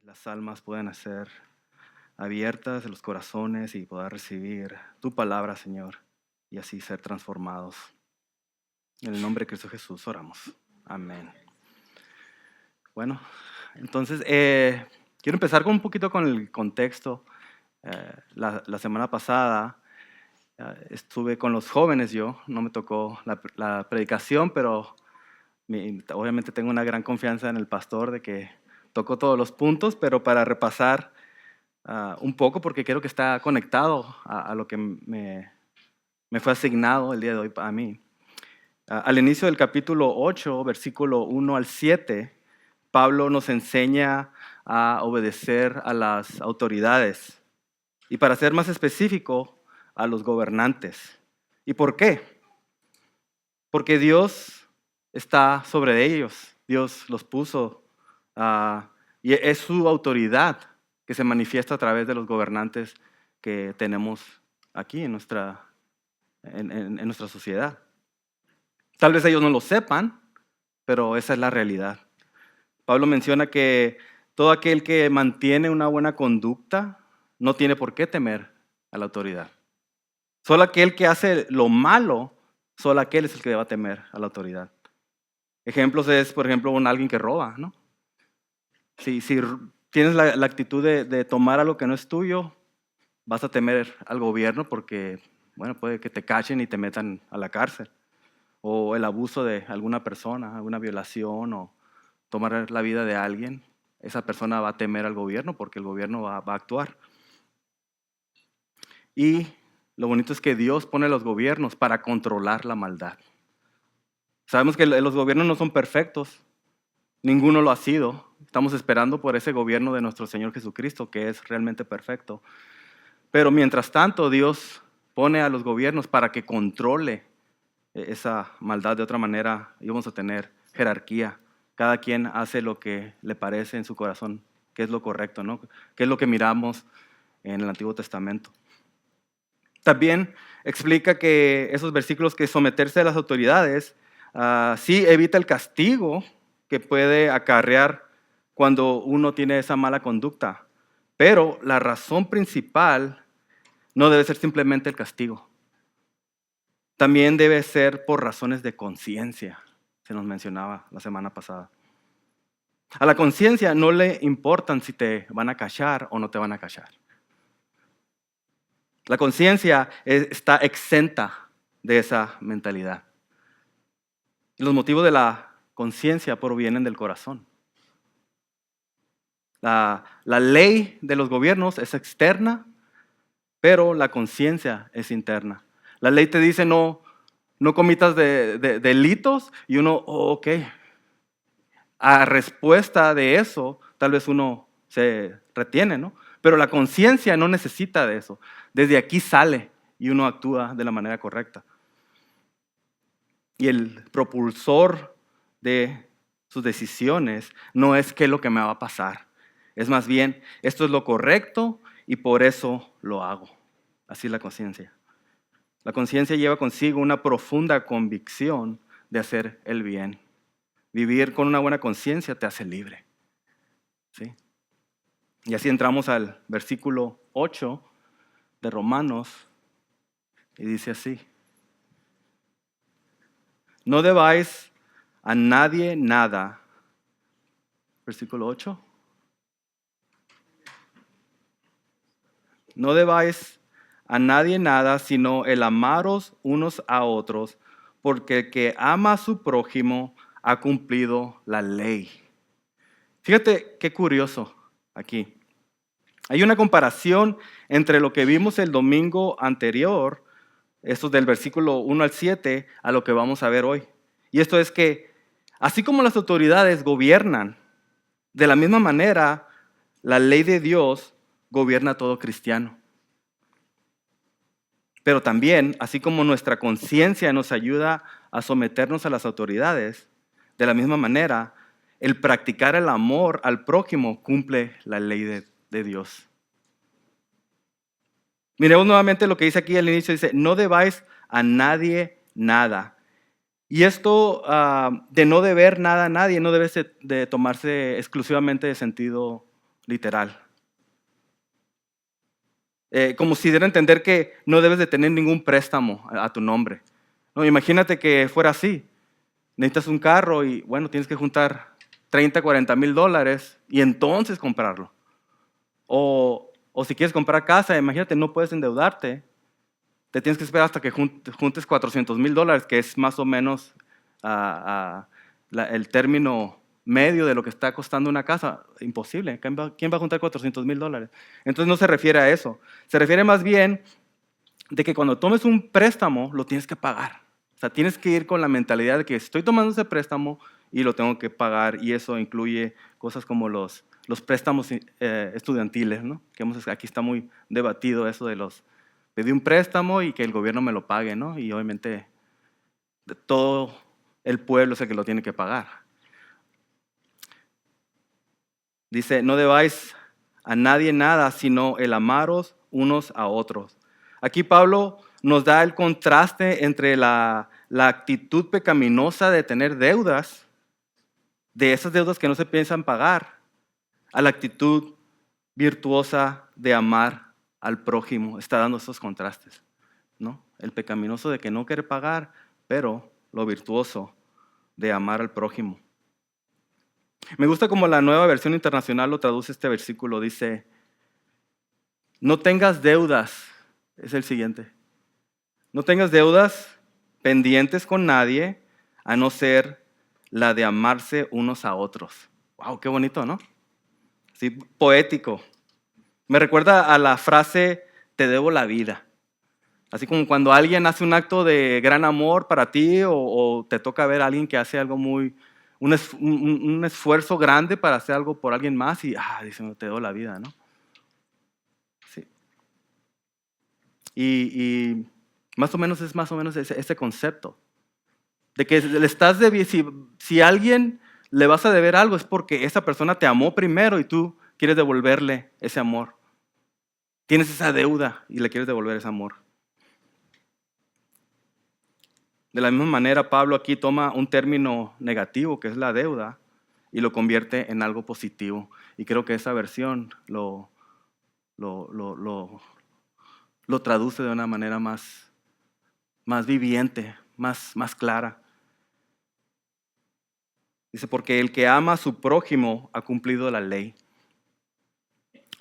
las almas puedan ser abiertas, los corazones y poder recibir tu palabra, Señor, y así ser transformados. En el nombre de Cristo Jesús oramos. Amén. Bueno, entonces quiero empezar con un poquito con el contexto. La semana pasada estuve con los jóvenes yo, no me tocó la predicación, pero obviamente tengo una gran confianza en el pastor de que tocó todos los puntos, pero para repasar un poco, porque creo que está conectado a lo que me fue asignado el día de hoy a mí. Al inicio del capítulo 8, versículo 1 al 7, Pablo nos enseña a obedecer a las autoridades y, para ser más específico, a los gobernantes. ¿Y por qué? Porque Dios está sobre ellos. Dios los puso y es su autoridad que se manifiesta a través de los gobernantes que tenemos aquí en nuestra sociedad. Tal vez ellos no lo sepan, pero esa es la realidad. Pablo menciona que todo aquel que mantiene una buena conducta no tiene por qué temer a la autoridad. Solo aquel que hace lo malo, solo aquel es el que va a temer a la autoridad. Ejemplos es, por ejemplo, alguien que roba, ¿no? Si tienes la actitud de tomar algo que no es tuyo, vas a temer al gobierno porque, bueno, puede que te cachen y te metan a la cárcel. O el abuso de alguna persona, alguna violación o tomar la vida de alguien, esa persona va a temer al gobierno porque el gobierno va a actuar. Y lo bonito es que Dios pone los gobiernos para controlar la maldad. Sabemos que los gobiernos no son perfectos, ninguno lo ha sido. Estamos esperando por ese gobierno de nuestro Señor Jesucristo, que es realmente perfecto. Pero mientras tanto, Dios pone a los gobiernos para que controle esa maldad. De otra manera, íbamos a tener jerarquía. Cada quien hace lo que le parece en su corazón, que es lo correcto, ¿no? Que es lo que miramos en el Antiguo Testamento. También explica que esos versículos, que someterse a las autoridades sí evita el castigo que puede acarrear cuando uno tiene esa mala conducta. Pero la razón principal no debe ser simplemente el castigo. También debe ser por razones de conciencia, se nos mencionaba la semana pasada. A la conciencia no le importan si te van a cachar o no te van a cachar. La conciencia está exenta de esa mentalidad. Los motivos de la conciencia provienen del corazón. La ley de los gobiernos es externa, pero la conciencia es interna. La ley te dice no comitas delitos y uno, ok. A respuesta de eso, tal vez uno se retiene, ¿no? Pero la conciencia no necesita de eso. Desde aquí sale y uno actúa de la manera correcta. Y el propulsor de sus decisiones no es qué es lo que me va a pasar. Es más bien, esto es lo correcto y por eso lo hago. Así es la conciencia. La conciencia lleva consigo una profunda convicción de hacer el bien. Vivir con una buena conciencia te hace libre. ¿Sí? Y así entramos al versículo 8 de Romanos y dice así: no debáis a nadie nada. Versículo 8. No debáis a nadie nada, sino el amaros unos a otros, porque el que ama a su prójimo ha cumplido la ley. Fíjate qué curioso aquí. Hay una comparación entre lo que vimos el domingo anterior, esto del versículo 1 al 7, a lo que vamos a ver hoy. Y esto es que, así como las autoridades gobiernan, de la misma manera, la ley de Dios gobierna a todo cristiano. Pero también, así como nuestra conciencia nos ayuda a someternos a las autoridades, de la misma manera, el practicar el amor al prójimo cumple la ley de Dios. Miremos nuevamente lo que dice aquí al inicio, dice, no debáis a nadie nada. Y esto de no deber nada a nadie no debe de tomarse exclusivamente de sentido literal. Como si diera a entender que no debes de tener ningún préstamo a tu nombre. No, imagínate que fuera así. Necesitas un carro y, bueno, tienes que juntar 30, 40 mil dólares y entonces comprarlo. O si quieres comprar casa, imagínate, no puedes endeudarte. Te tienes que esperar hasta que juntes 400 mil dólares, que es más o menos el término medio de lo que está costando una casa. Imposible. ¿Quién va a juntar 400 mil dólares? Entonces no se refiere a eso. Se refiere más bien de que cuando tomes un préstamo, lo tienes que pagar. O sea, tienes que ir con la mentalidad de que estoy tomando ese préstamo y lo tengo que pagar. Y eso incluye cosas como los préstamos estudiantiles, ¿no? Aquí está muy debatido eso de pedí un préstamo y que el gobierno me lo pague, ¿no? Y obviamente todo el pueblo es el que lo tiene que pagar. Dice, no debáis a nadie nada, sino el amaros unos a otros. Aquí Pablo nos da el contraste entre la actitud pecaminosa de tener deudas, de esas deudas que no se piensan pagar, a la actitud virtuosa de amar al prójimo. Está dando esos contrastes, ¿no? El pecaminoso de que no quiere pagar, pero lo virtuoso de amar al prójimo. Me gusta como la Nueva Versión Internacional lo traduce este versículo. Dice, no tengas deudas, es el siguiente. No tengas deudas pendientes con nadie, a no ser la de amarse unos a otros. Wow, qué bonito, ¿no? Sí, poético. Me recuerda a la frase, te debo la vida. Así como cuando alguien hace un acto de gran amor para ti o te toca ver a alguien que hace algo un esfuerzo grande para hacer algo por alguien más y dice, te debo la vida, ¿no? Sí. Y más o menos es ese concepto. De que si a alguien le vas a deber algo es porque esa persona te amó primero y tú quieres devolverle ese amor. Tienes esa deuda y le quieres devolver ese amor. De la misma manera, Pablo aquí toma un término negativo, que es la deuda, y lo convierte en algo positivo. Y creo que esa versión lo traduce de una manera más viviente, más clara. Dice, porque el que ama a su prójimo ha cumplido la ley.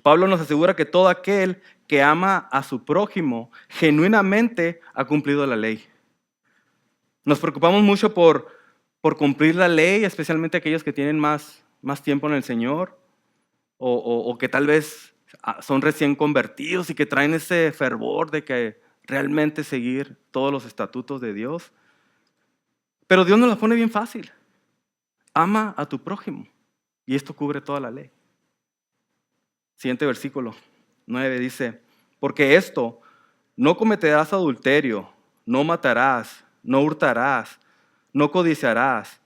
Pablo nos asegura que todo aquel que ama a su prójimo genuinamente ha cumplido la ley. Nos preocupamos mucho por cumplir la ley, especialmente aquellos que tienen más tiempo en el Señor o que tal vez son recién convertidos y que traen ese fervor de que realmente seguir todos los estatutos de Dios. Pero Dios nos la pone bien fácil. Ama a tu prójimo y esto cubre toda la ley. Siguiente versículo 9 dice, porque esto, no cometerás adulterio, no matarás, no hurtarás, no codiciarás.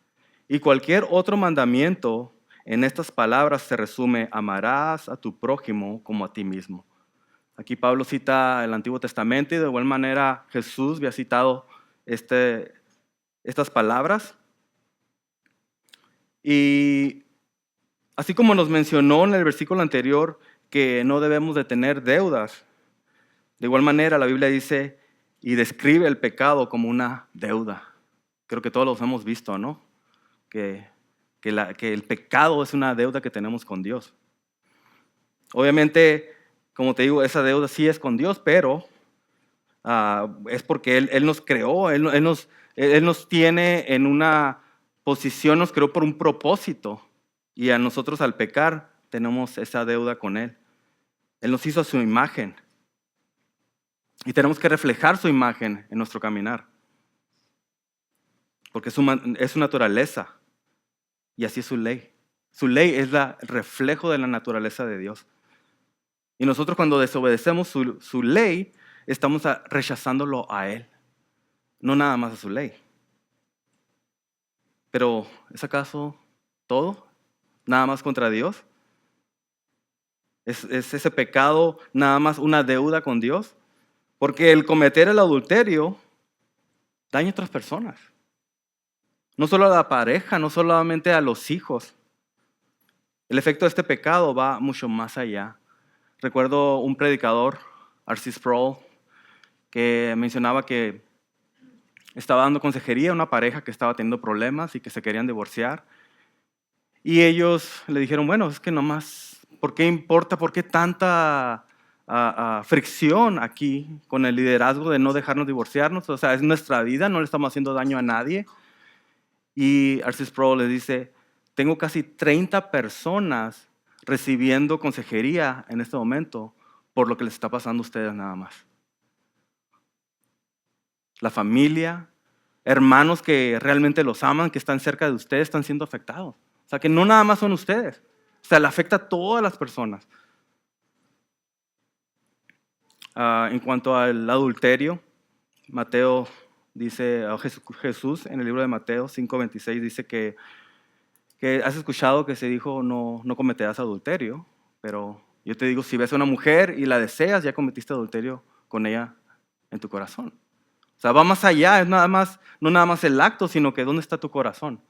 Y cualquier otro mandamiento en estas palabras se resume, amarás a tu prójimo como a ti mismo. Aquí Pablo cita el Antiguo Testamento y de igual manera Jesús había citado estas palabras. Y así como nos mencionó en el versículo anterior que no debemos de tener deudas, de igual manera la Biblia dice y describe el pecado como una deuda. Creo que todos los hemos visto, ¿no? Que el pecado es una deuda que tenemos con Dios. Obviamente, como te digo, esa deuda sí es con Dios, pero es porque Él nos creó, Él nos tiene en una posición, nos creó por un propósito. Y a nosotros al pecar tenemos esa deuda con Él. Él nos hizo a su imagen. Y tenemos que reflejar su imagen en nuestro caminar. Porque es su naturaleza. Y así es su ley. Su ley es el reflejo de la naturaleza de Dios. Y nosotros cuando desobedecemos su ley, estamos rechazándolo a Él. No nada más a su ley. Pero ¿es acaso todo? ¿Nada más contra Dios? ¿Es ese pecado nada más una deuda con Dios? Porque el cometer el adulterio daña a otras personas. No solo a la pareja, no solamente a los hijos. El efecto de este pecado va mucho más allá. Recuerdo un predicador, R.C. Sproul, que mencionaba que estaba dando consejería a una pareja que estaba teniendo problemas y que se querían divorciar. Y ellos le dijeron, bueno, es que nomás, ¿por qué importa? ¿Por qué tanta fricción aquí con el liderazgo de no dejarnos divorciarnos? O sea, es nuestra vida, no le estamos haciendo daño a nadie. Y R.C. Sproul le dice, tengo casi 30 personas recibiendo consejería en este momento por lo que les está pasando a ustedes nada más. La familia, hermanos que realmente los aman, que están cerca de ustedes, están siendo afectados. O sea, que no nada más son ustedes. O sea, le afecta a todas las personas. En cuanto al adulterio, Mateo dice, Jesús en el libro de Mateo 5:26 dice que has escuchado que se dijo no, no cometerás adulterio, pero yo te digo, si ves a una mujer y la deseas, ya cometiste adulterio con ella en tu corazón. O sea, va más allá, es nada más, no nada más el acto, sino que dónde está tu corazón.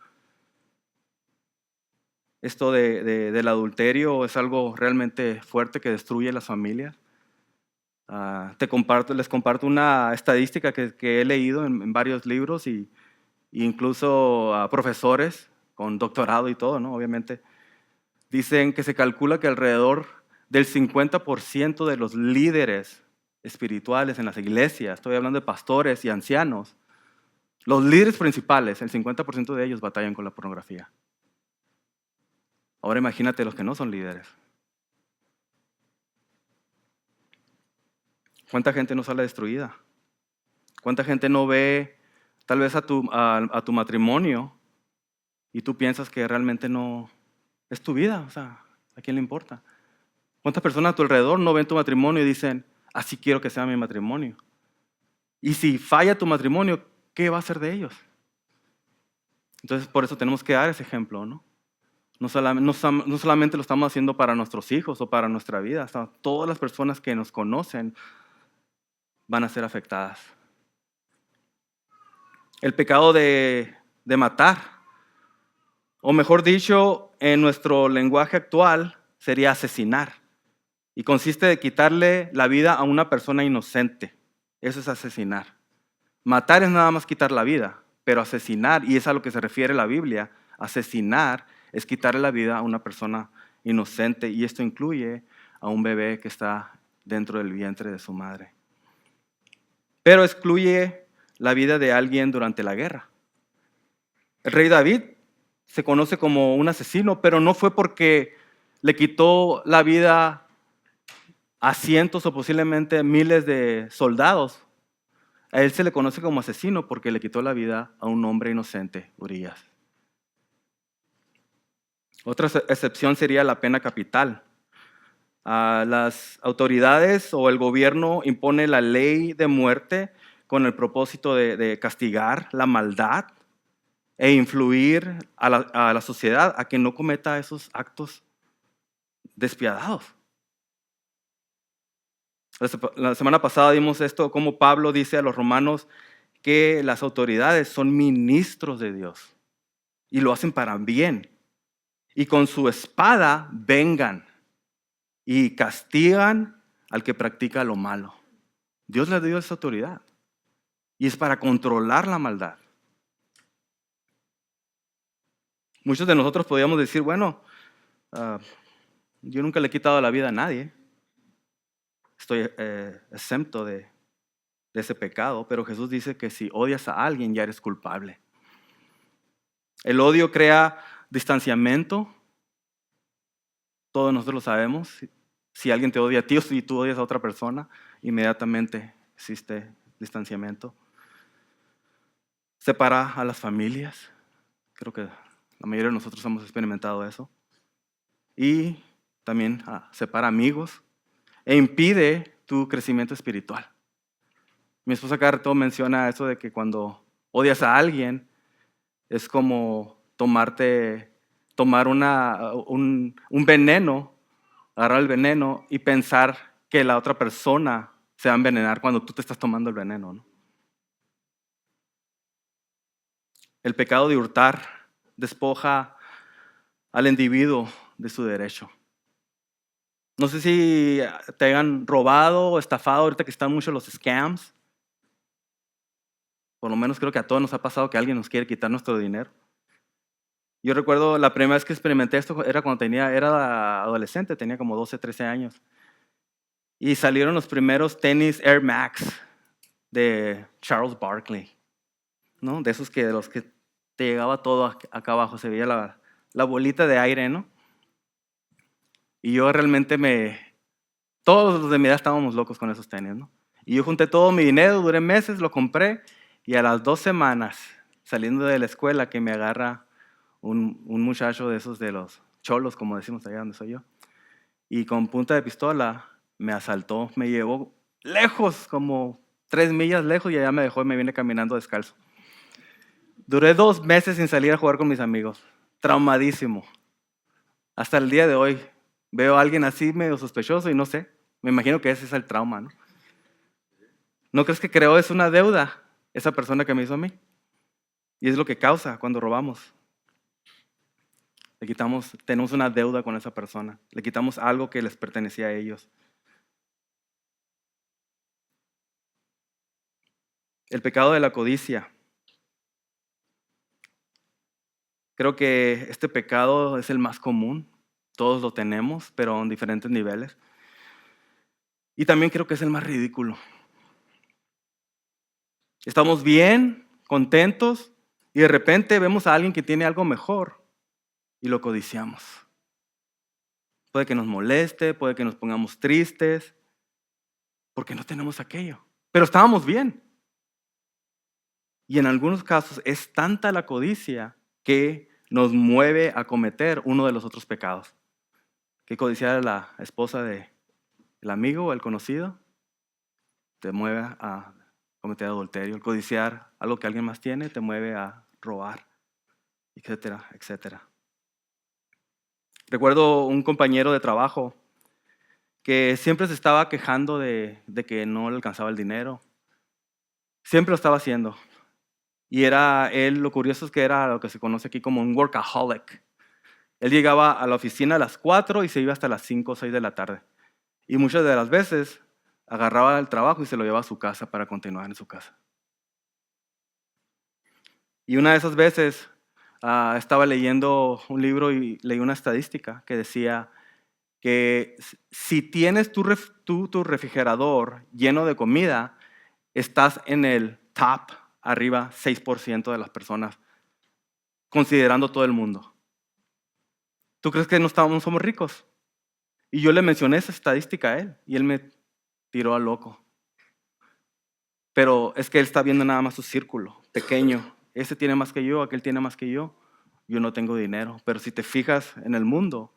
Esto del adulterio es algo realmente fuerte que destruye las familias. Les comparto una estadística que he leído en varios libros y incluso a profesores con doctorado y todo, ¿no? Obviamente. Dicen que se calcula que alrededor del 50% de los líderes espirituales en las iglesias, estoy hablando de pastores y ancianos, los líderes principales, el 50% de ellos batallan con la pornografía. Ahora imagínate los que no son líderes. ¿Cuánta gente no sale destruida? ¿Cuánta gente no ve tal vez a tu matrimonio y tú piensas que realmente no es tu vida? O sea, ¿a quién le importa? ¿Cuántas personas a tu alrededor no ven tu matrimonio y dicen, así quiero que sea mi matrimonio? Y si falla tu matrimonio, ¿qué va a ser de ellos? Entonces, por eso tenemos que dar ese ejemplo, ¿no? No solamente lo estamos haciendo para nuestros hijos o para nuestra vida, hasta todas las personas que nos conocen van a ser afectadas. El pecado de matar, o mejor dicho, en nuestro lenguaje actual, sería asesinar. Y consiste de quitarle la vida a una persona inocente. Eso es asesinar. Matar es nada más quitar la vida, pero asesinar, y es a lo que se refiere la Biblia, asesinar es quitarle la vida a una persona inocente, y esto incluye a un bebé que está dentro del vientre de su madre. Pero excluye la vida de alguien durante la guerra. El rey David se conoce como un asesino, pero no fue porque le quitó la vida a cientos o posiblemente miles de soldados. A él se le conoce como asesino porque le quitó la vida a un hombre inocente, Urías. Otra excepción sería la pena capital. Las autoridades o el gobierno impone la ley de muerte con el propósito de castigar la maldad e influir a la sociedad a que no cometa esos actos despiadados. La semana pasada vimos esto, como Pablo dice a los romanos que las autoridades son ministros de Dios y lo hacen para bien. Y con su espada vengan y castigan al que practica lo malo. Dios les dio esa autoridad y es para controlar la maldad. Muchos de nosotros podríamos decir, bueno, yo nunca le he quitado la vida a nadie. Estoy exento de ese pecado, pero Jesús dice que si odias a alguien ya eres culpable. El odio crea distanciamiento, todos nosotros lo sabemos. Si alguien te odia a ti o si tú odias a otra persona, inmediatamente existe distanciamiento. Separa a las familias, creo que la mayoría de nosotros hemos experimentado eso. Y también separa amigos e impide tu crecimiento espiritual. Mi esposa cada rato menciona eso de que cuando odias a alguien es como tomar un veneno, agarrar el veneno y pensar que la otra persona se va a envenenar cuando tú te estás tomando el veneno, ¿no? El pecado de hurtar despoja al individuo de su derecho. No sé si te hayan robado o estafado ahorita que están mucho los scams. Por lo menos creo que a todos nos ha pasado que alguien nos quiere quitar nuestro dinero. Yo recuerdo la primera vez que experimenté esto era cuando era adolescente, tenía como 12, 13 años. Y salieron los primeros tenis Air Max de Charles Barkley, ¿no? De esos de los que te llegaba todo acá abajo, se veía la bolita de aire, ¿no? Y yo realmente todos los de mi edad estábamos locos con esos tenis, ¿no? Y yo junté todo mi dinero, duré meses, lo compré, y a las 2 semanas, saliendo de la escuela, que me agarra un muchacho de esos de los cholos, como decimos allá donde soy yo, y con punta de pistola me asaltó, me llevó lejos, como 3 millas lejos, y allá me dejó y me vine caminando descalzo. Duré 2 meses sin salir a jugar con mis amigos, traumadísimo. Hasta el día de hoy veo a alguien así medio sospechoso y no sé, me imagino que ese es el trauma, ¿no? ¿No crees que creó es una deuda esa persona que me hizo a mí? Y es lo que causa cuando robamos. Tenemos una deuda con esa persona, le quitamos algo que les pertenecía a ellos. El pecado de la codicia. Creo que este pecado es el más común, todos lo tenemos, pero en diferentes niveles. Y también creo que es el más ridículo. Estamos bien, contentos, y de repente vemos a alguien que tiene algo mejor y lo codiciamos. Puede que nos moleste, puede que nos pongamos tristes, porque no tenemos aquello. Pero estábamos bien. Y en algunos casos es tanta la codicia que nos mueve a cometer uno de los otros pecados. Que codiciar a la esposa del amigo o el conocido te mueve a cometer adulterio. El codiciar algo que alguien más tiene te mueve a robar, etcétera, etcétera. Recuerdo un compañero de trabajo que siempre se estaba quejando de que no le alcanzaba el dinero. Siempre lo estaba haciendo. Y lo curioso es que era lo que se conoce aquí como un workaholic. Él llegaba a la oficina a las 4 y se iba hasta las 5 o 6 de la tarde. Y muchas de las veces agarraba el trabajo y se lo llevaba a su casa para continuar en su casa. Y una de esas veces estaba leyendo un libro y leí una estadística que decía que si tienes tu refrigerador lleno de comida, estás en el top, arriba 6% de las personas, considerando todo el mundo. ¿Tú crees que no somos ricos? Y yo le mencioné esa estadística a él y él me tiró a loco. Pero es que él está viendo nada más su círculo pequeño. Ese tiene más que yo, aquel tiene más que yo. Yo no tengo dinero. Pero si te fijas en el mundo,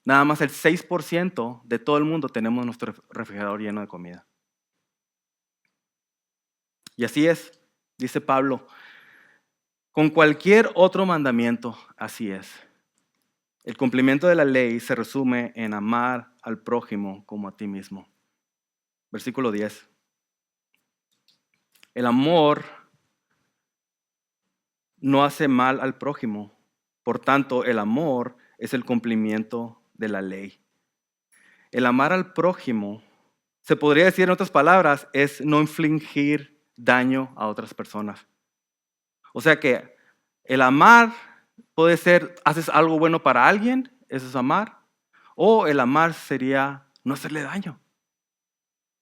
nada más el 6% de todo el mundo tenemos nuestro refrigerador lleno de comida. Y así es, dice Pablo, con cualquier otro mandamiento, así es. El cumplimiento de la ley se resume en amar al prójimo como a ti mismo. Versículo 10. El amor no hace mal al prójimo. Por tanto, el amor es el cumplimiento de la ley. El amar al prójimo, se podría decir en otras palabras, es no infligir daño a otras personas. O sea que el amar puede ser, haces algo bueno para alguien, eso es amar. O el amar sería no hacerle daño.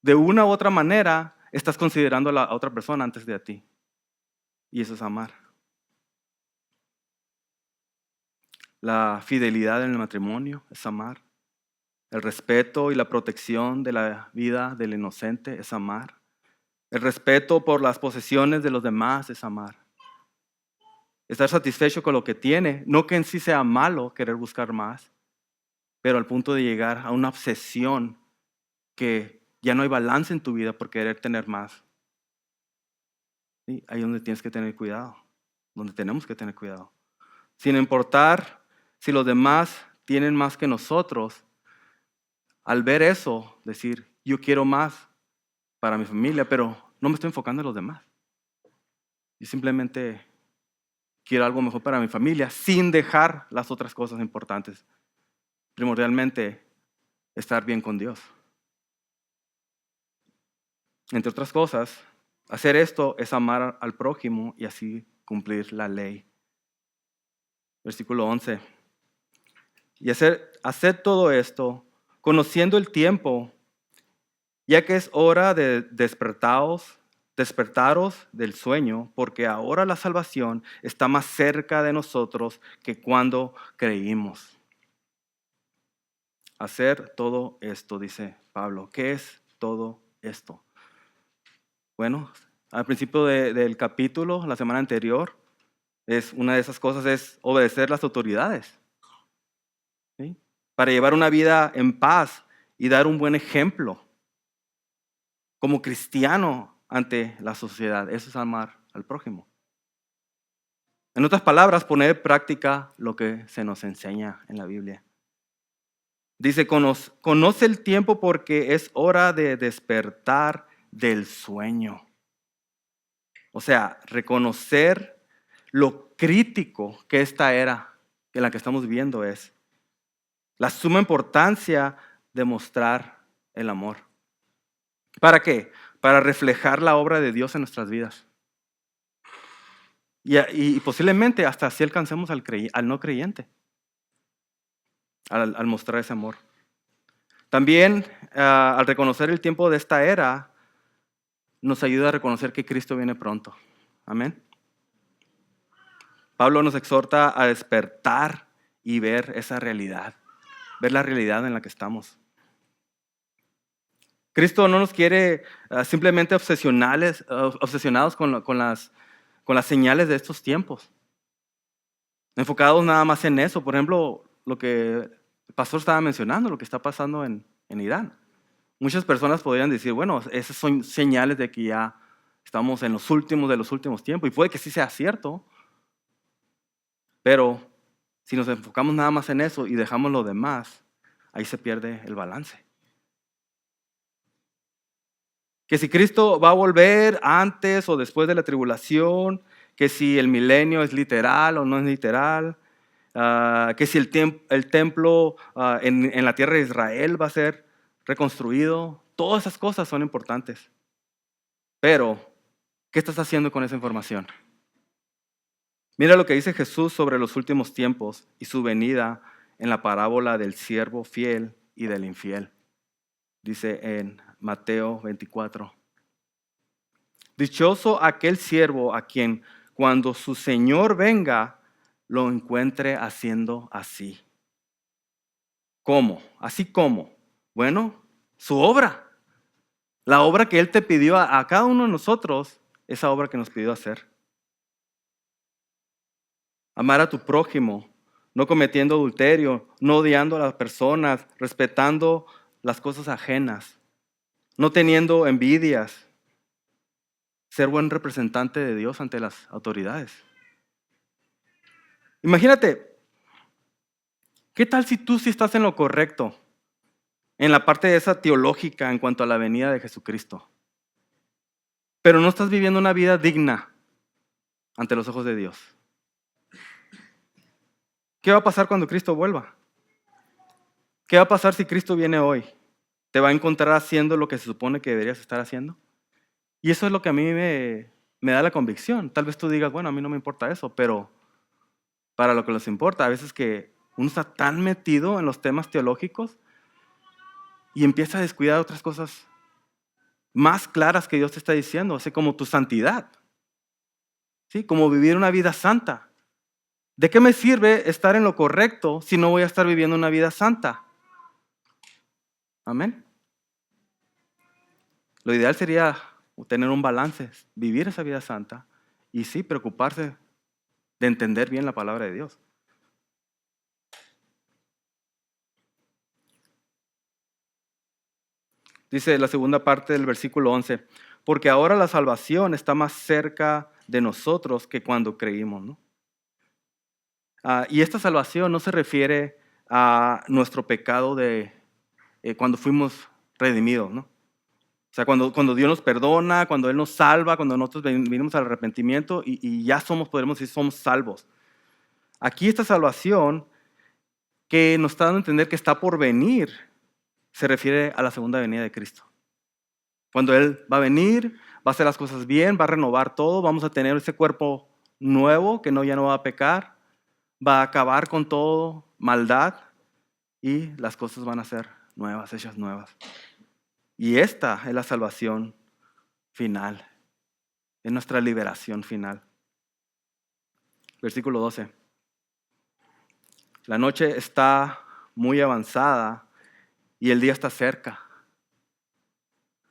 De una u otra manera, estás considerando a la otra persona antes de a ti. Y eso es amar. La fidelidad en el matrimonio es amar. El respeto y la protección de la vida del inocente es amar. El respeto por las posesiones de los demás es amar. Estar satisfecho con lo que tiene, no que en sí sea malo querer buscar más, pero al punto de llegar a una obsesión que ya no hay balance en tu vida por querer tener más. ¿Sí? Ahí es donde tienes que tener cuidado, donde tenemos que tener cuidado. Sin importar si los demás tienen más que nosotros, al ver eso, decir, yo quiero más para mi familia, pero no me estoy enfocando en los demás. Yo simplemente quiero algo mejor para mi familia sin dejar las otras cosas importantes. primordialmente estar bien con Dios. Entre otras cosas, hacer esto es amar al prójimo y así cumplir la ley. Versículo 11. Y hacer todo esto, conociendo el tiempo, ya que es hora de despertaros del sueño, porque ahora la salvación está más cerca de nosotros que cuando creímos. Hacer todo esto, dice Pablo. ¿Qué es todo esto? Bueno, al principio del capítulo, la semana anterior, una de esas cosas es obedecer las autoridades, ¿sí? Para llevar una vida en paz y dar un buen ejemplo como cristiano ante la sociedad. Eso es amar al prójimo. En otras palabras, poner en práctica lo que se nos enseña en la Biblia. Dice, conoce el tiempo porque es hora de despertar del sueño. O sea, reconocer lo crítico que esta era en la que estamos viviendo es. La suma importancia de mostrar el amor. ¿Para qué? Para reflejar la obra de Dios en nuestras vidas. Y posiblemente hasta así alcancemos al no creyente, al mostrar ese amor. También al reconocer el tiempo de esta era, nos ayuda a reconocer que Cristo viene pronto. Amén. Pablo nos exhorta a despertar y ver esa realidad, ver la realidad en la que estamos. Cristo no nos quiere simplemente obsesionados con las señales de estos tiempos, enfocados nada más en eso. Por ejemplo, lo que el pastor estaba mencionando, lo que está pasando en Irán. Muchas personas podrían decir, bueno, esas son señales de que ya estamos en los últimos de los últimos tiempos, y puede que sí sea cierto, pero si nos enfocamos nada más en eso y dejamos lo demás, ahí se pierde el balance. Que si Cristo va a volver antes o después de la tribulación, que si el milenio es literal o no es literal, que si el templo en la tierra de Israel va a ser reconstruido, todas esas cosas son importantes. Pero, ¿qué estás haciendo con esa información? Mira lo que dice Jesús sobre los últimos tiempos y su venida en la parábola del siervo fiel y del infiel. Dice en Mateo 24. Dichoso aquel siervo a quien cuando su Señor venga lo encuentre haciendo así. ¿Cómo? ¿Así cómo? Bueno, su obra. La obra que Él te pidió a cada uno de nosotros, esa obra que nos pidió hacer. Amar a tu prójimo, no cometiendo adulterio, no odiando a las personas, respetando las cosas ajenas, no teniendo envidias, ser buen representante de Dios ante las autoridades. Imagínate, ¿qué tal si tú sí estás en lo correcto, en la parte de esa teológica en cuanto a la venida de Jesucristo, pero no estás viviendo una vida digna ante los ojos de Dios? ¿Qué va a pasar cuando Cristo vuelva? ¿Qué va a pasar si Cristo viene hoy? ¿Te va a encontrar haciendo lo que se supone que deberías estar haciendo? Y eso es lo que a mí me da la convicción. Tal vez tú digas, bueno, a mí no me importa eso, pero para lo que les importa, a veces que uno está tan metido en los temas teológicos y empieza a descuidar otras cosas más claras que Dios te está diciendo, así como tu santidad, ¿sí? Como vivir una vida santa. ¿De qué me sirve estar en lo correcto si no voy a estar viviendo una vida santa? Amén. Lo ideal sería tener un balance, vivir esa vida santa y sí preocuparse de entender bien la palabra de Dios. Dice la segunda parte del versículo 11, porque ahora la salvación está más cerca de nosotros que cuando creímos, ¿no? Y esta salvación no se refiere a nuestro pecado de cuando fuimos redimidos, ¿no? O sea, cuando Dios nos perdona, cuando Él nos salva, cuando nosotros venimos al arrepentimiento y ya podemos decir, somos salvos. Aquí esta salvación que nos está dando a entender que está por venir se refiere a la segunda venida de Cristo. Cuando Él va a venir, va a hacer las cosas bien, va a renovar todo, vamos a tener ese cuerpo nuevo que ya no va a pecar, va a acabar con todo maldad y las cosas van a ser nuevas, hechas nuevas. Y esta es la salvación final, es nuestra liberación final. Versículo 12. La noche está muy avanzada y el día está cerca.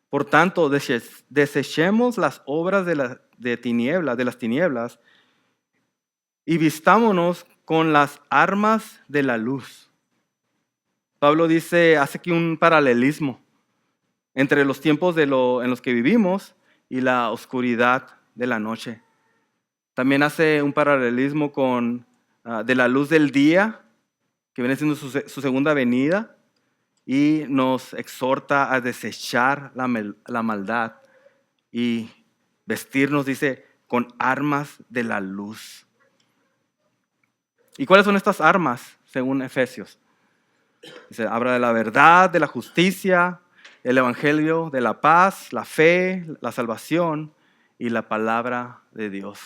Por tanto, desechemos las obras de las tinieblas y vistámonos con las armas de la luz. Pablo hace aquí un paralelismo entre los tiempos en los que vivimos y la oscuridad de la noche. También hace un paralelismo de la luz del día, que viene siendo su segunda venida, y nos exhorta a desechar la maldad y vestirnos, dice, con armas de la luz. ¿Y cuáles son estas armas, según Efesios? Dice, habla de la verdad, de la justicia, el evangelio de la paz, la fe, la salvación y la palabra de Dios.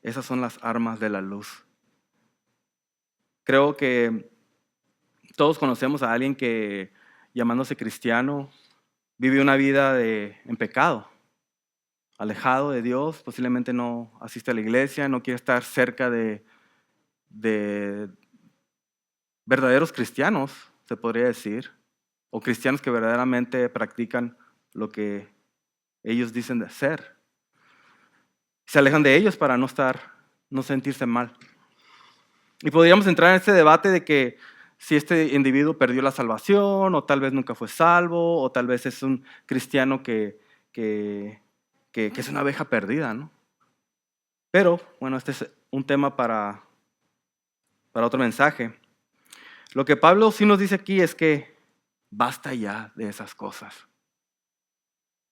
Esas son las armas de la luz. Creo que todos conocemos a alguien que, llamándose cristiano, vive una vida en pecado, alejado de Dios, posiblemente no asiste a la iglesia, no quiere estar cerca de verdaderos cristianos, se podría decir, o cristianos que verdaderamente practican lo que ellos dicen de ser. Se alejan de ellos para no sentirse mal. Y podríamos entrar en este debate de que si este individuo perdió la salvación, o tal vez nunca fue salvo, o tal vez es un cristiano que es una abeja perdida, ¿no? Pero, bueno, este es un tema para otro mensaje. Lo que Pablo sí nos dice aquí es que basta ya de esas cosas.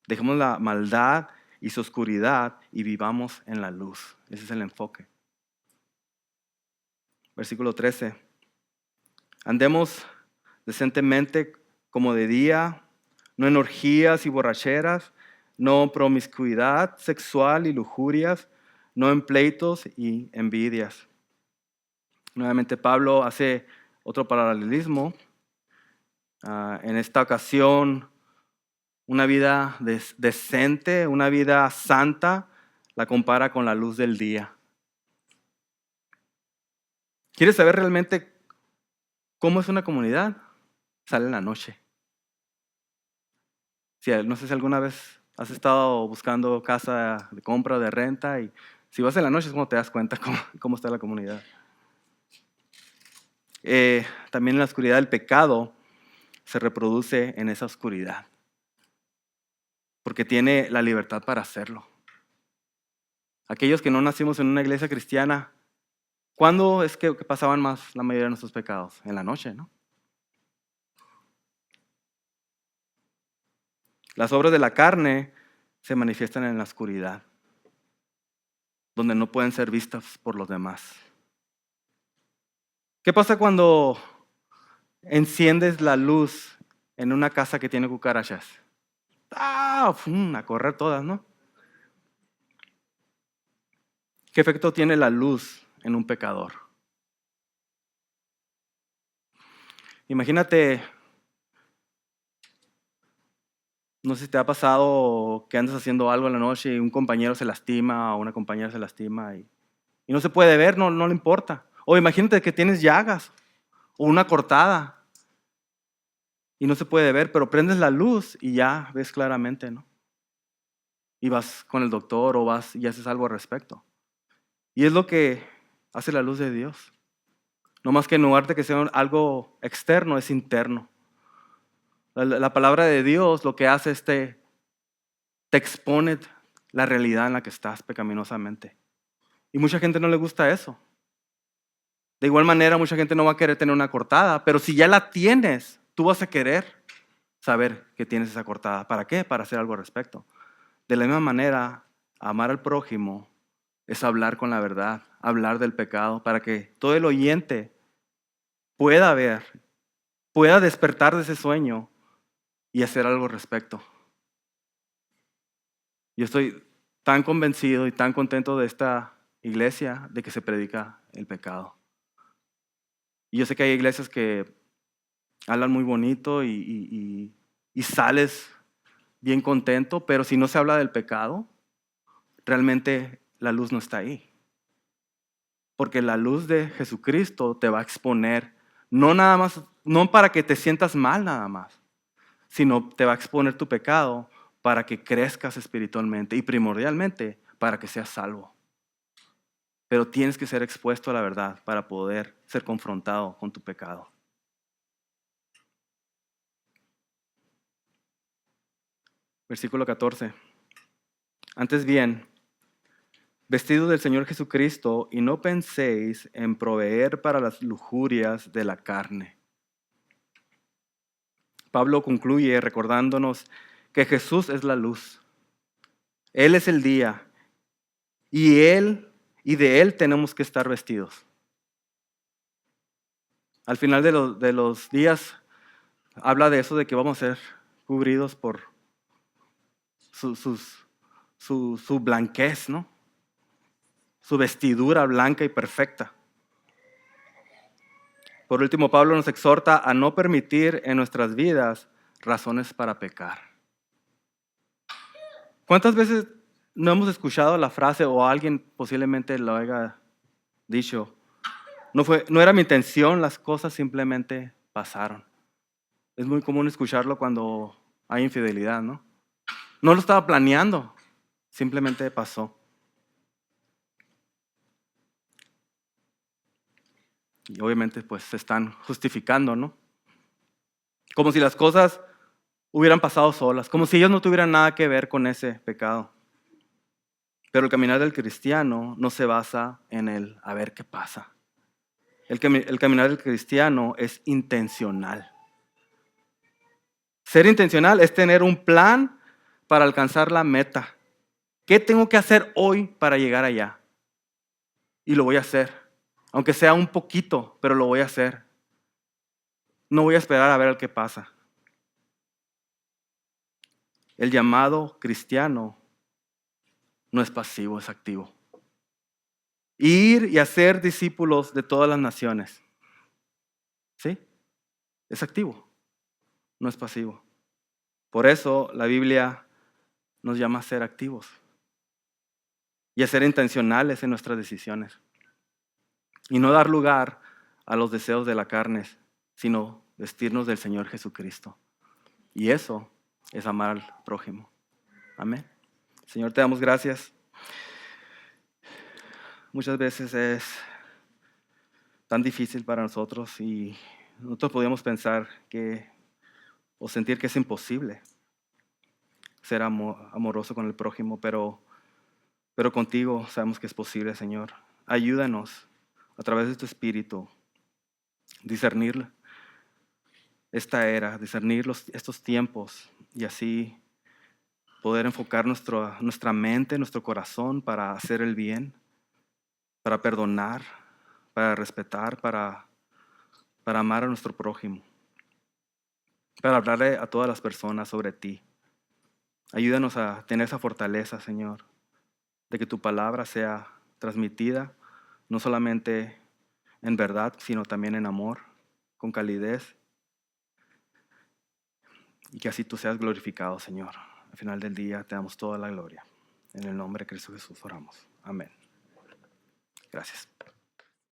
Dejemos la maldad y su oscuridad y vivamos en la luz. Ese es el enfoque. Versículo 13. Andemos decentemente como de día, no en orgías y borracheras, no en promiscuidad sexual y lujurias, no en pleitos y envidias. Nuevamente Pablo hace otro paralelismo. En esta ocasión, una vida decente, una vida santa, la compara con la luz del día. ¿Quieres saber realmente cómo es una comunidad? Sale en la noche. No sé si alguna vez has estado buscando casa de compra o de renta y si vas en la noche es cuando te das cuenta cómo está la comunidad. También la oscuridad del pecado se reproduce en esa oscuridad porque tiene la libertad para hacerlo. Aquellos que no nacimos en una iglesia cristiana, ¿cuándo es que pasaban más la mayoría de nuestros pecados? En la noche, ¿no? Las obras de la carne se manifiestan en la oscuridad, donde no pueden ser vistas por los demás. ¿Qué pasa cuando enciendes la luz en una casa que tiene cucarachas? A correr todas, ¿no? ¿Qué efecto tiene la luz en un pecador? Imagínate, no sé si te ha pasado que andas haciendo algo en la noche y un compañero se lastima o una compañera se lastima y no se puede ver, no le importa. O imagínate que tienes llagas o una cortada y no se puede ver, pero prendes la luz y ya ves claramente, ¿no? Y vas con el doctor o vas y haces algo al respecto. Y es lo que hace la luz de Dios. No más que en lugar de que sea algo externo, es interno. La palabra de Dios lo que hace es te expone la realidad en la que estás pecaminosamente. Y mucha gente no le gusta eso. De igual manera, mucha gente no va a querer tener una cortada, pero si ya la tienes, tú vas a querer saber que tienes esa cortada. ¿Para qué? Para hacer algo al respecto. De la misma manera, amar al prójimo es hablar con la verdad, hablar del pecado, para que todo el oyente pueda ver, pueda despertar de ese sueño y hacer algo al respecto. Yo estoy tan convencido y tan contento de esta iglesia de que se predica el pecado. Y yo sé que hay iglesias que hablan muy bonito y sales bien contento, pero si no se habla del pecado, realmente la luz no está ahí. Porque la luz de Jesucristo te va a exponer, no nada más, no para que te sientas mal nada más, sino te va a exponer tu pecado para que crezcas espiritualmente y primordialmente para que seas salvo. Pero tienes que ser expuesto a la verdad para poder ser confrontado con tu pecado. Versículo 14. Antes bien, vestidos del Señor Jesucristo y no penséis en proveer para las lujurias de la carne. Pablo concluye recordándonos que Jesús es la luz. Él es el día y de Él tenemos que estar vestidos. Al final de los días habla de eso, de que vamos a ser cubridos por su blanquez, ¿no? Su vestidura blanca y perfecta. Por último, Pablo nos exhorta a no permitir en nuestras vidas razones para pecar. ¿Cuántas veces no hemos escuchado la frase o alguien posiblemente lo haya dicho? No era mi intención, las cosas simplemente pasaron. Es muy común escucharlo cuando hay infidelidad, ¿no? No lo estaba planeando, simplemente pasó. Y obviamente pues se están justificando, ¿no? Como si las cosas hubieran pasado solas, como si ellos no tuvieran nada que ver con ese pecado. Pero el caminar del cristiano no se basa en el a ver qué pasa. El caminar del cristiano es intencional. Ser intencional es tener un plan para alcanzar la meta. ¿Qué tengo que hacer hoy para llegar allá? Y lo voy a hacer. Aunque sea un poquito, pero lo voy a hacer. No voy a esperar a ver qué pasa. El llamado cristiano no es pasivo, es activo. Ir y hacer discípulos de todas las naciones. ¿Sí? Es activo, no es pasivo. Por eso la Biblia nos llama a ser activos y a ser intencionales en nuestras decisiones. Y no dar lugar a los deseos de la carne, sino vestirnos del Señor Jesucristo. Y eso es amar al prójimo. Amén. Señor, te damos gracias. Muchas veces es tan difícil para nosotros y nosotros podemos pensar o sentir que es imposible ser amoroso con el prójimo, pero contigo sabemos que es posible, Señor. Ayúdanos a través de tu Espíritu discernir esta era, discernir estos tiempos y así poder enfocar nuestra mente, nuestro corazón para hacer el bien, para perdonar, para respetar, para amar a nuestro prójimo, para hablarle a todas las personas sobre ti. Ayúdanos a tener esa fortaleza, Señor, de que tu palabra sea transmitida no solamente en verdad, sino también en amor, con calidez, y que así tú seas glorificado, Señor. Al final del día te damos toda la gloria. En el nombre de Cristo Jesús oramos. Amén. Gracias.